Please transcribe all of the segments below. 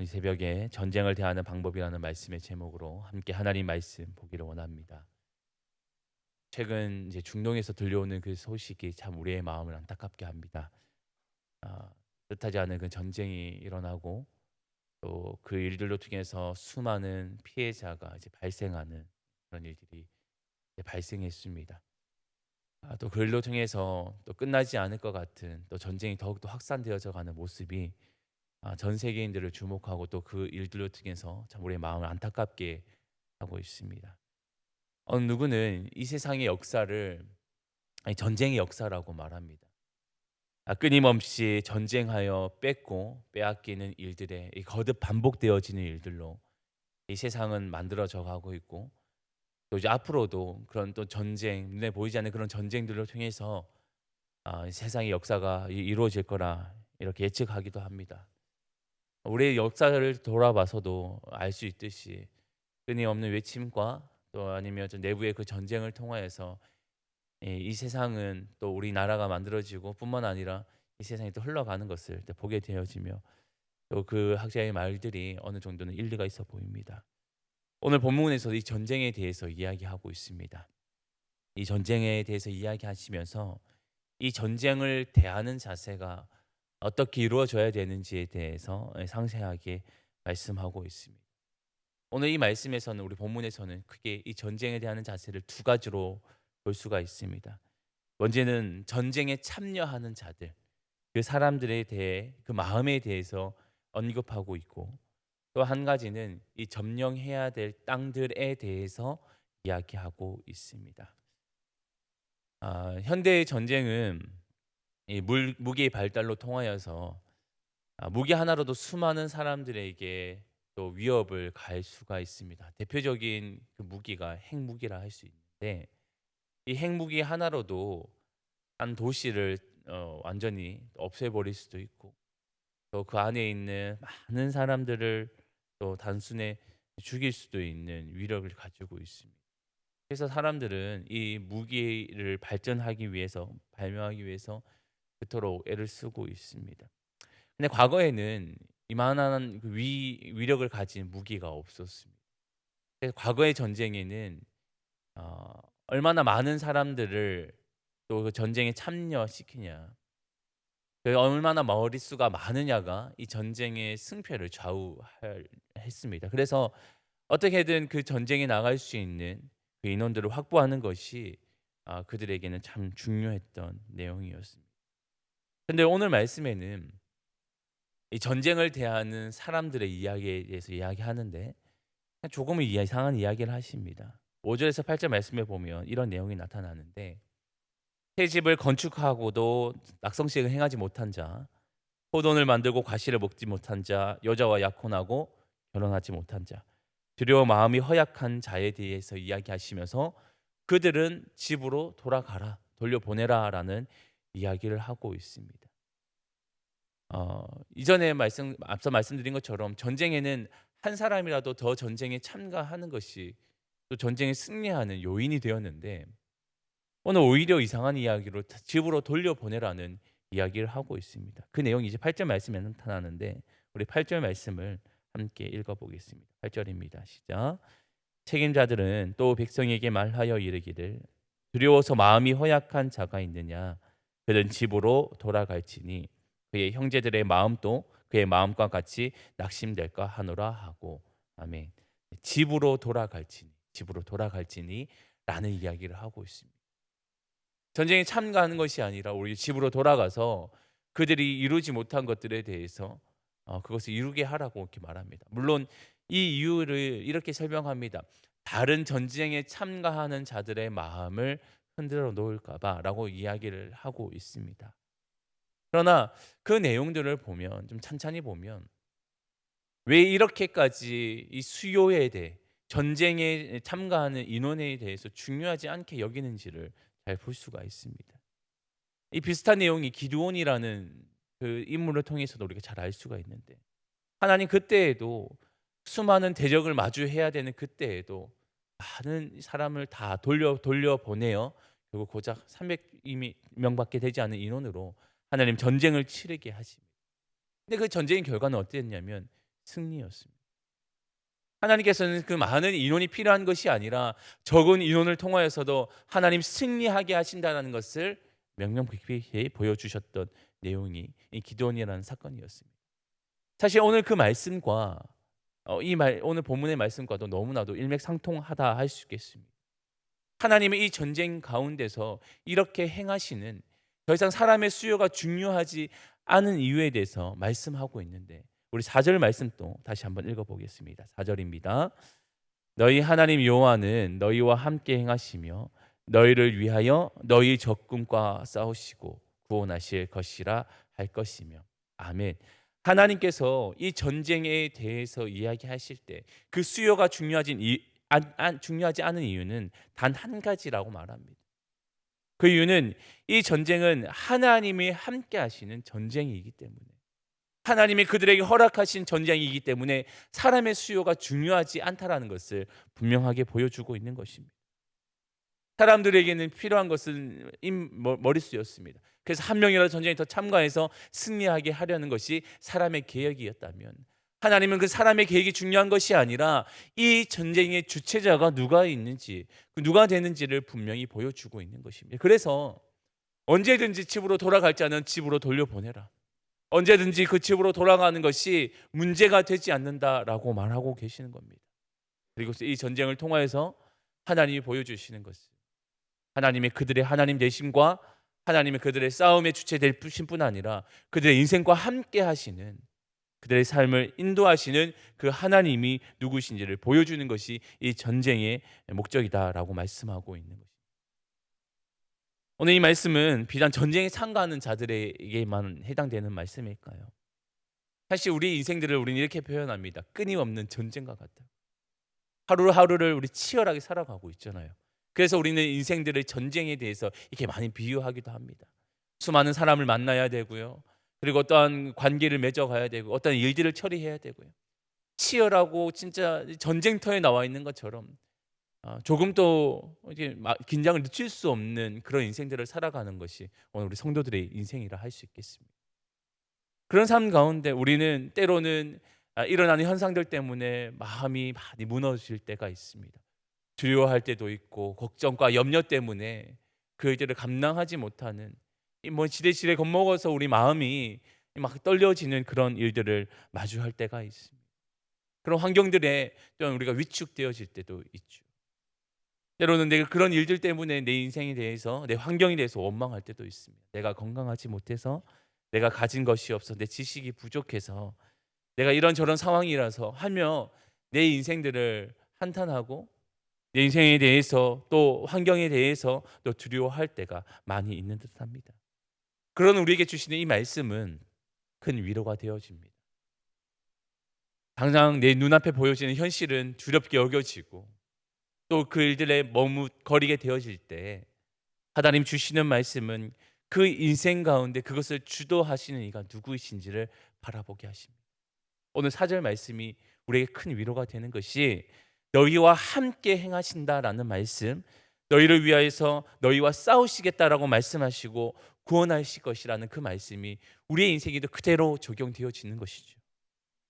오늘 새벽에 전쟁을 대하는 방법이라는 말씀의 제목으로 함께 하나님 말씀 보기를 원합니다. 최근 이제 중동에서 들려오는 그 소식이 참 우리의 마음을 안타깝게 합니다. 아, 뜻하지 않은 그 전쟁이 일어나고 또 그 일들로 통해서 수많은 피해자가 이제 발생하는 그런 일들이 이제 발생했습니다. 또 그 일로 통해서 또 끝나지 않을 것 같은 또 전쟁이 더욱더 확산되어져 가는 모습이 전 세계인들을 주목하고 또 그 일들로 통해서 참 우리의 마음을 안타깝게 하고 있습니다. 어느 누구는 이 세상의 역사를 아니 전쟁의 역사라고 말합니다. 끊임없이 전쟁하여 뺏고 빼앗기는 일들의 이 거듭 반복되어지는 일들로 이 세상은 만들어져 가고 있고 또 이제 앞으로도 그런 또 전쟁, 눈에 보이지 않는 그런 전쟁들을 통해서 이 세상의 역사가 이루어질 거라 이렇게 예측하기도 합니다. 우리의 역사를 돌아봐서도 알 수 있듯이 끊임없는 외침과 또 아니면 좀 내부의 그 전쟁을 통하여서 이 세상은 또 우리나라가 만들어지고 뿐만 아니라 이 세상이 또 흘러가는 것을 또 보게 되어지며 또 그 학자의 말들이 어느 정도는 일리가 있어 보입니다. 오늘 본문에서 이 전쟁에 대해서 이야기하고 있습니다. 이 전쟁에 대해서 이야기하시면서 이 전쟁을 대하는 자세가 어떻게 이루어져야 되는지에 대해서 상세하게 말씀하고 있습니다. 오늘 이 말씀에서는 우리 본문에서는 크게 이 전쟁에 대한 자세를 두 가지로 볼 수가 있습니다. 먼저는 전쟁에 참여하는 자들, 그 사람들에 대해 그 마음에 대해서 언급하고 있고 또 한 가지는 이 점령해야 될 땅들에 대해서 이야기하고 있습니다. 현대의 전쟁은 이 무기의 발달로 통하여서 무기 하나로도 수많은 사람들에게 또 위협을 가할 수가 있습니다. 대표적인 그 무기가 핵무기라 할 수 있는데 이 핵무기 하나로도 한 도시를 완전히 없애버릴 수도 있고 또 그 안에 있는 많은 사람들을 또 단순에 죽일 수도 있는 위력을 가지고 있습니다. 그래서 사람들은 이 무기를 발전하기 위해서 발명하기 위해서 그토록 애를 쓰고 있습니다. 근데 과거에는 이만한 그 위력을 가진 무기가 없었습니다. 그래서 과거의 전쟁에는 어 얼마나 많은 사람들을 또 그 전쟁에 참여시키냐, 얼마나 머릿수가 많으냐가 이 전쟁의 승패를 좌우할 했습니다. 그래서 어떻게든 그 전쟁에 나갈 수 있는 그 인원들을 확보하는 것이 그들에게는 참 중요했던 내용이었습니다. 근데 오늘 말씀에는 이 전쟁을 대하는 사람들의 이야기에 대해서 이야기하는데 조금은 이상한 이야기를 하십니다. 5절에서 8절 말씀에 보면 이런 내용이 나타나는데 새 집을 건축하고도 낙성식을 행하지 못한 자, 포도를 만들고 과실을 먹지 못한 자, 여자와 약혼하고 결혼하지 못한 자, 두려워 마음이 허약한 자에 대해서 이야기하시면서 그들은 집으로 돌아가라, 돌려보내라라는 이야기를 하고 있습니다. 이전에 앞서 말씀드린 것처럼 전쟁에는 한 사람이라도 더 전쟁에 참가하는 것이 또 전쟁에 승리하는 요인이 되었는데 오늘 오히려 이상한 이야기로 집으로 돌려보내라는 이야기를 하고 있습니다. 그 내용이 이제 8절 말씀에 나타나는데 우리 8절 말씀을 함께 읽어보겠습니다. 8절입니다. 시작. 책임자들은 또 백성에게 말하여 이르기를 두려워서 마음이 허약한 자가 있느냐 그는 집으로 돌아갈지니 그의 형제들의 마음도 그의 마음과 같이 낙심될까 하노라 하고 아멘. 집으로 돌아갈지니 라는 이야기를 하고 있습니다. 전쟁에 참가하는 것이 아니라 우리 집으로 돌아가서 그들이 이루지 못한 것들에 대해서 그것을 이루게 하라고 이렇게 말합니다. 물론 이 이유를 이렇게 설명합니다. 다른 전쟁에 참가하는 자들의 마음을 흔들어 놓을까 봐라고 이야기를 하고 있습니다. 그러나 그 내용들을 보면 좀 찬찬히 보면 왜 이렇게까지 이 수요에 대해 전쟁에 참가하는 인원에 대해서 중요하지 않게 여기는지를 잘 볼 수가 있습니다. 이 비슷한 내용이 기드온이라는 그 인물을 통해서도 우리가 잘 알 수가 있는데 하나님 그때에도 수많은 대적을 마주해야 되는 그때에도 많은 사람을 다 돌려 보내어 결국 고작 300명밖에 되지 않은 인원으로 하나님 전쟁을 치르게 하십니다. 근데 그 전쟁의 결과는 어땠냐면 승리였습니다. 하나님께서는 그 많은 인원이 필요한 것이 아니라 적은 인원을 통하여서도 하나님 승리하게 하신다는 것을 명명백백히 보여주셨던 내용이 이 기드온이라는 사건이었습니다. 사실 오늘 그 말씀과 오늘 본문의 말씀과도 너무나도 일맥상통하다 할 수 있겠습니다. 하나님의 이 전쟁 가운데서 이렇게 행하시는, 더 이상 사람의 수요가 중요하지 않은 이유에 대해서 말씀하고 있는데, 우리 4절 말씀 또 다시 한번 읽어보겠습니다. 4절입니다. 너희 하나님 여호와는 너희와 함께 행하시며 너희를 위하여 너희 적군과 싸우시고 구원하실 것이라 할 것이며. 아멘. 하나님께서 이 전쟁에 대해서 이야기하실 때 그 수요가 중요하지 않은 이유는 단 한 가지라고 말합니다. 그 이유는 이 전쟁은 하나님이 함께 하시는 전쟁이기 때문에, 하나님이 그들에게 허락하신 전쟁이기 때문에 사람의 수요가 중요하지 않다라는 것을 분명하게 보여주고 있는 것입니다. 사람들에게는 필요한 것은 머릿수였습니다. 그래서 한 명이라도 전쟁에 더 참가해서 승리하게 하려는 것이 사람의 계획이었다면, 하나님은 그 사람의 계획이 중요한 것이 아니라 이 전쟁의 주체자가 누가 있는지, 누가 되는지를 분명히 보여주고 있는 것입니다. 그래서 언제든지 집으로 돌아갈 자는 집으로 돌려보내라, 언제든지 그 집으로 돌아가는 것이 문제가 되지 않는다라고 말하고 계시는 겁니다. 그리고 이 전쟁을 통하여서 하나님이 보여주시는 것은 하나님의 그들의 하나님 되심과 하나님의 그들의 싸움의 주체 되신 뿐 아니라 그들의 인생과 함께 하시는, 그들의 삶을 인도하시는 그 하나님이 누구신지를 보여주는 것이 이 전쟁의 목적이다라고 말씀하고 있는 것입니다. 오늘 이 말씀은 비단 전쟁에 참가하는 자들에게만 해당되는 말씀일까요? 사실 우리 인생들을 우리는 이렇게 표현합니다. 끊임없는 전쟁과 같다. 하루하루를 우리 치열하게 살아가고 있잖아요. 그래서 우리는 인생들의 전쟁에 대해서 이렇게 많이 비유하기도 합니다. 수많은 사람을 만나야 되고요. 그리고 어떠한 관계를 맺어가야 되고 어떠한 일들을 처리해야 되고요. 치열하고 진짜 전쟁터에 나와 있는 것처럼 조금도 이제 긴장을 늦출 수 없는 그런 인생들을 살아가는 것이 오늘 우리 성도들의 인생이라 할 수 있겠습니다. 그런 삶 가운데 우리는 때로는 일어나는 현상들 때문에 마음이 많이 무너질 때가 있습니다. 두려워할 때도 있고 걱정과 염려 때문에 그 일들을 감당하지 못하는, 지레지레 겁먹어서 우리 마음이 막 떨려지는 그런 일들을 마주할 때가 있습니다. 그런 환경들에 또한 우리가 위축되어질 때도 있죠. 때로는 내가 그런 일들 때문에 내 인생에 대해서, 내 환경에 대해서 원망할 때도 있습니다. 내가 건강하지 못해서, 내가 가진 것이 없어, 내 지식이 부족해서, 내가 이런저런 상황이라서 하며 내 인생들을 한탄하고 내 인생에 대해서 또 환경에 대해서 또 두려워할 때가 많이 있는 듯합니다. 그런 우리에게 주시는 이 말씀은 큰 위로가 되어집니다. 당장 내 눈앞에 보여지는 현실은 두렵게 여겨지고 또 그 일들에 머뭇거리게 되어질 때 하나님 주시는 말씀은 그 인생 가운데 그것을 주도하시는 이가 누구이신지를 바라보게 하십니다. 오늘 4절 말씀이 우리에게 큰 위로가 되는 것이 너희와 함께 행하신다라는 말씀, 너희를 위하여서 너희와 싸우시겠다라고 말씀하시고 구원하실 것이라는 그 말씀이 우리의 인생에도 그대로 적용되어지는 것이죠.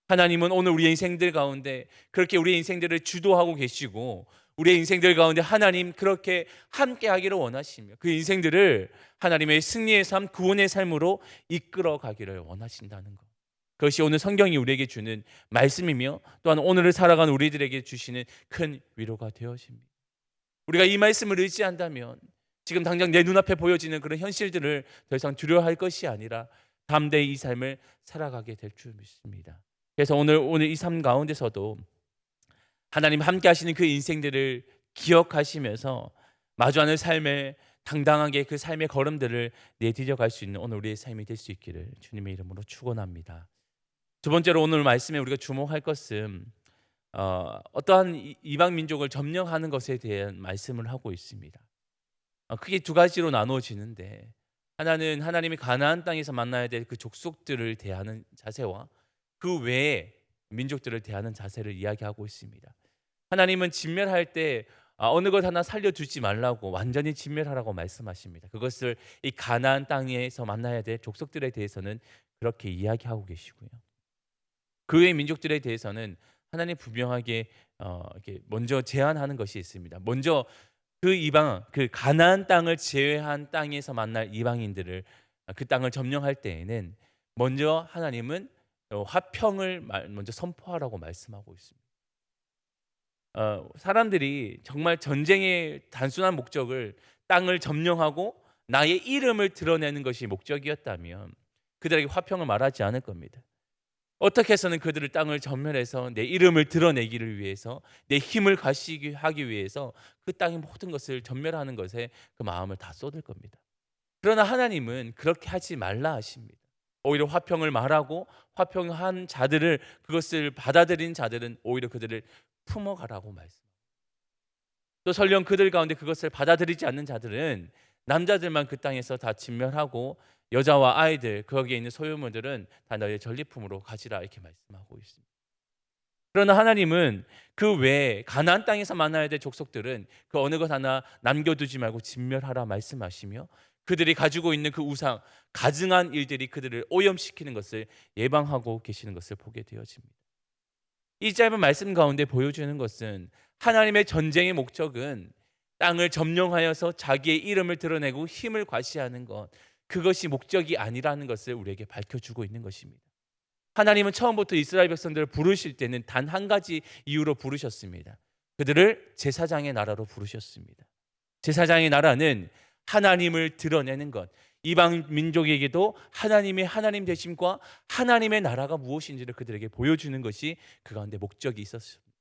하나님은 오늘 우리의 인생들 가운데 그렇게 우리의 인생들을 주도하고 계시고 우리의 인생들 가운데 하나님 그렇게 함께 하기를 원하시며 그 인생들을 하나님의 승리의 삶, 구원의 삶으로 이끌어 가기를 원하신다는 것. 그것이 오늘 성경이 우리에게 주는 말씀이며 또한 오늘을 살아가는 우리들에게 주시는 큰 위로가 되어집니다. 우리가 이 말씀을 의지한다면 지금 당장 내 눈앞에 보여지는 그런 현실들을 더 이상 두려워할 것이 아니라 담대히 이 삶을 살아가게 될 줄 믿습니다. 그래서 오늘 이 삶 가운데서도 하나님 함께 하시는 그 인생들을 기억하시면서 마주하는 삶에 당당하게 그 삶의 걸음들을 내디뎌 갈 수 있는 오늘 우리의 삶이 될 수 있기를 주님의 이름으로 축원합니다. 두 번째로 오늘 말씀에 우리가 주목할 것은 어떠한 이방 민족을 점령하는 것에 대한 말씀을 하고 있습니다. 크게 두 가지로 나누어지는데, 하나는 하나님이 가나안 땅에서 만나야 될 그 족속들을 대하는 자세와 그 외에 민족들을 대하는 자세를 이야기하고 있습니다. 하나님은 진멸할 때 어느 것 하나 살려두지 말라고 완전히 진멸하라고 말씀하십니다. 그것을 이 가나안 땅에서 만나야 될 족속들에 대해서는 그렇게 이야기하고 계시고요. 그 외의 민족들에 대해서는 하나님 분명하게 이렇게 먼저 제안하는 것이 있습니다. 먼저 그 이방 그 가나안 땅을 제외한 땅에서 만날 이방인들을 그 땅을 점령할 때에는 먼저 하나님은 화평을 먼저 선포하라고 말씀하고 있습니다. 사람들이 정말 전쟁의 단순한 목적을 땅을 점령하고 나의 이름을 드러내는 것이 목적이었다면 그들에게 화평을 말하지 않을 겁니다. 어떻게 해서는 그들을 땅을 전멸해서 내 이름을 드러내기를 위해서 내 힘을 과시하기 하기 위해서 그 땅의 모든 것을 전멸하는 것에 그 마음을 다 쏟을 겁니다. 그러나 하나님은 그렇게 하지 말라 하십니다. 오히려 화평을 말하고 화평한 자들을 그것을 받아들인 자들은 오히려 그들을 품어가라고 말씀. 또 설령 그들 가운데 그것을 받아들이지 않는 자들은 남자들만 그 땅에서 다 진멸하고 여자와 아이들 거기에 있는 소유물들은 다 너의 전리품으로 가지라 이렇게 말씀하고 있습니다. 그러나 하나님은 그 외에 가나안 땅에서 만나야 될 족속들은 그 어느 것 하나 남겨두지 말고 진멸하라 말씀하시며 그들이 가지고 있는 그 우상 가증한 일들이 그들을 오염시키는 것을 예방하고 계시는 것을 보게 되어집니다. 이 짧은 말씀 가운데 보여주는 것은 하나님의 전쟁의 목적은 땅을 점령하여서 자기의 이름을 드러내고 힘을 과시하는 것 그것이 목적이 아니라는 것을 우리에게 밝혀주고 있는 것입니다. 하나님은 처음부터 이스라엘 백성들을 부르실 때는 단 한 가지 이유로 부르셨습니다. 그들을 제사장의 나라로 부르셨습니다. 제사장의 나라는 하나님을 드러내는 것, 이방 민족에게도 하나님의 하나님 되심과 하나님의 나라가 무엇인지를 그들에게 보여주는 것이 그 가운데 목적이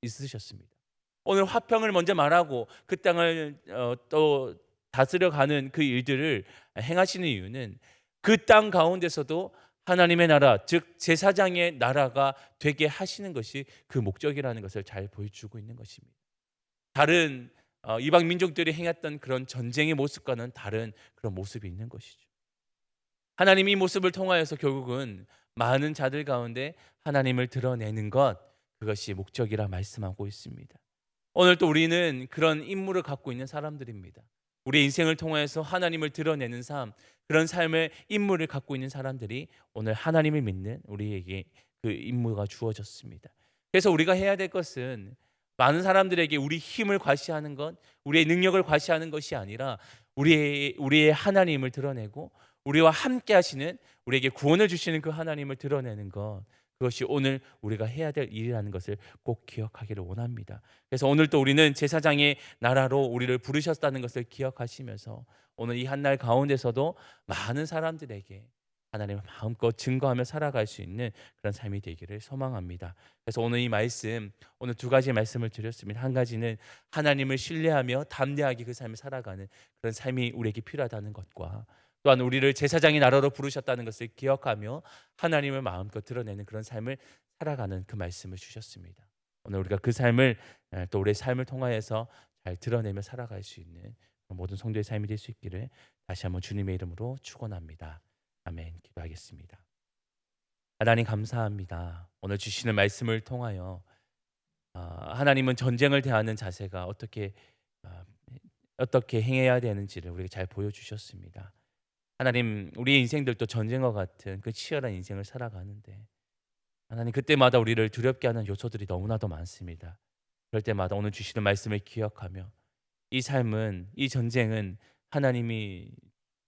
있으셨습니다. 오늘 화평을 먼저 말하고 그 땅을 또 다스려가는 그 일들을 행하시는 이유는 그 땅 가운데서도 하나님의 나라, 즉 제사장의 나라가 되게 하시는 것이 그 목적이라는 것을 잘 보여주고 있는 것입니다. 다른 이방 민족들이 행했던 그런 전쟁의 모습과는 다른 그런 모습이 있는 것이죠. 하나님이 이 모습을 통하여서 결국은 많은 자들 가운데 하나님을 드러내는 것 그것이 목적이라 말씀하고 있습니다. 오늘 또 우리는 그런 임무를 갖고 있는 사람들입니다. 우리의 인생을 통해서 하나님을 드러내는 삶, 그런 삶의 임무를 갖고 있는 사람들이 오늘 하나님을 믿는 우리에게 그 임무가 주어졌습니다. 그래서 우리가 해야 될 것은 많은 사람들에게 우리 힘을 과시하는 것, 우리의 능력을 과시하는 것이 아니라 우리의 하나님을 드러내고 우리와 함께 하시는 우리에게 구원을 주시는 그 하나님을 드러내는 것 그것이 오늘 우리가 해야 될 일이라는 것을 꼭 기억하기를 원합니다. 그래서 오늘 또 우리는 제사장의 나라로 우리를 부르셨다는 것을 기억하시면서 오늘 이 한날 가운데서도 많은 사람들에게 하나님을 마음껏 증거하며 살아갈 수 있는 그런 삶이 되기를 소망합니다. 그래서 오늘 이 말씀, 오늘 두 가지 말씀을 드렸습니다. 한 가지는 하나님을 신뢰하며 담대하게 그 삶을 살아가는 그런 삶이 우리에게 필요하다는 것과 또한 우리를 제사장의 나라로 부르셨다는 것을 기억하며 하나님을 마음껏 드러내는 그런 삶을 살아가는 그 말씀을 주셨습니다. 오늘 우리가 그 삶을 또 우리의 삶을 통하여서 잘 드러내며 살아갈 수 있는 모든 성도의 삶이 될 수 있기를 다시 한번 주님의 이름으로 축원합니다. 아멘. 기도하겠습니다. 하나님 감사합니다. 오늘 주시는 말씀을 통하여 하나님은 전쟁을 대하는 자세가 어떻게 행해야 되는지를 우리에게 잘 보여주셨습니다. 하나님 우리의 인생들도 전쟁과 같은 그 치열한 인생을 살아가는데 하나님 그때마다 우리를 두렵게 하는 요소들이 너무나도 많습니다. 그럴 때마다 오늘 주시는 말씀을 기억하며 이 삶은 이 전쟁은 하나님이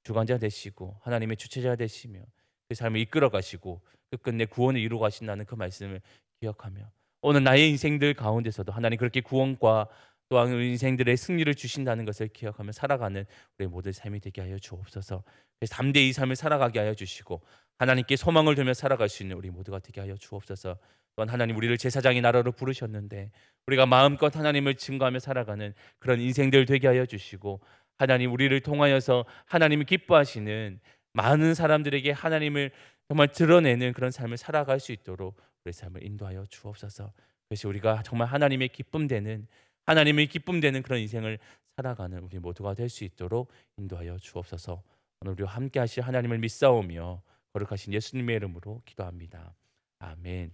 주관자 되시고 하나님의 주체자 되시며 그 삶을 이끌어 가시고 끝끝내 구원을 이루어 가신다는 그 말씀을 기억하며 오늘 나의 인생들 가운데서도 하나님 그렇게 구원과 또한 우리 인생들의 승리를 주신다는 것을 기억하며 살아가는 우리 모든 삶이 되게 하여 주옵소서. 그래서 담대히 이 삶을 살아가게 하여 주시고 하나님께 소망을 두며 살아갈 수 있는 우리 모두가 되게 하여 주옵소서. 또한 하나님 우리를 제사장의 나라로 부르셨는데 우리가 마음껏 하나님을 증거하며 살아가는 그런 인생들 되게 하여 주시고 하나님 우리를 통하여서 하나님이 기뻐하시는 많은 사람들에게 하나님을 정말 드러내는 그런 삶을 살아갈 수 있도록 우리 삶을 인도하여 주옵소서. 그것이 우리가 정말 하나님의 기쁨 되는 그런 인생을 살아가는 우리 모두가 될 수 있도록 인도하여 주옵소서. 오늘 우리와 함께 하실 하나님을 믿사오며 거룩하신 예수님의 이름으로 기도합니다. 아멘.